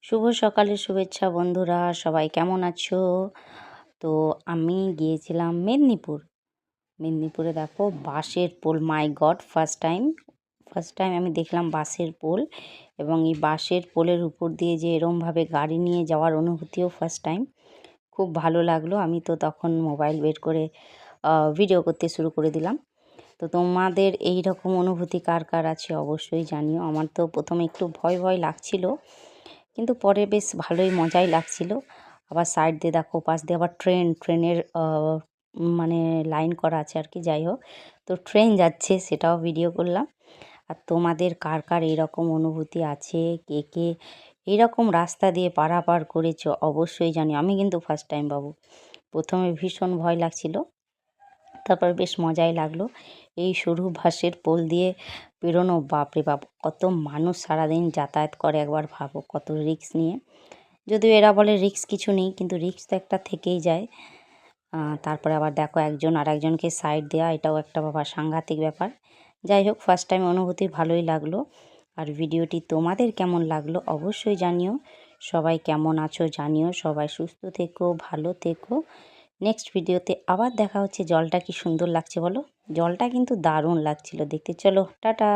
শুভ সকালের শুভেচ্ছা বন্ধুরা, সবাই কেমন আছো? তো আমি গিয়েছিলাম মেদিনীপুরে দেখো বাসের পোল, মাই গড ফার্স্ট টাইম আমি দেখলাম বাসের পোল। এবং এই বাসের পোলের উপর দিয়ে যে এরমভাবে গাড়ি নিয়ে যাওয়ার অনুভূতিও ফার্স্ট টাইম। খুব ভালো লাগলো। আমি তো তখন মোবাইল বের করে ভিডিও করতে শুরু করে দিলাম। তো তোমাদের এই রকম অনুভূতি কার কার আছে অবশ্যই জানিও। আমার তো প্রথমে একটু ভয় ভয় লাগছিল, কিন্তু পরে বেশ ভালোই মজাই লাগছিল। আবার সাইড দিয়ে দেখো পাশ দিয়ে আবার ট্রেনের মানে লাইন করা আছে আর কি, যাই হোক। তো ট্রেন যাচ্ছে, সেটাও ভিডিও করলাম। আর তোমাদের কার কার এইরকম অনুভূতি আছে, কে কে এইরকম রাস্তা দিয়ে পারাপার করেছো অবশ্যই জানিও। আমি কিন্তু ফার্স্ট টাইম বাবু, প্রথমে ভীষণ ভয় লাগছিল, তারপর বেশ মজাই লাগলো। এই সরু বাঁশের পোল দিয়ে পেরোনো, বাপরে বাপ, কত মানুষ সারাদিন যাতায়াত করে একবার ভাবো, কত রিস্ক নিয়ে। যদিও এরা বলে রিস্ক কিছু নেই, কিন্তু রিস্ক তো একটা থেকেই যায়। তারপরে আবার দেখো একজন আর একজনকে সাইড দেওয়া, এটাও একটা বাবা সাংঘাতিক ব্যাপার। যাই হোক, ফার্স্ট টাইম অনুভূতি ভালোই লাগলো। আর ভিডিওটি তোমাদের কেমন লাগলো অবশ্যই জানিও। সবাই কেমন আছো জানিও, সবাই সুস্থ থেকো, ভালো থেকো। নেক্সট ভিডিওতে আবার দেখা হচ্ছে। জলটা কি সুন্দর লাগছে বলো, জলটা কিন্তু দারুণ লাগছিল দেখতে। চলো টাটা।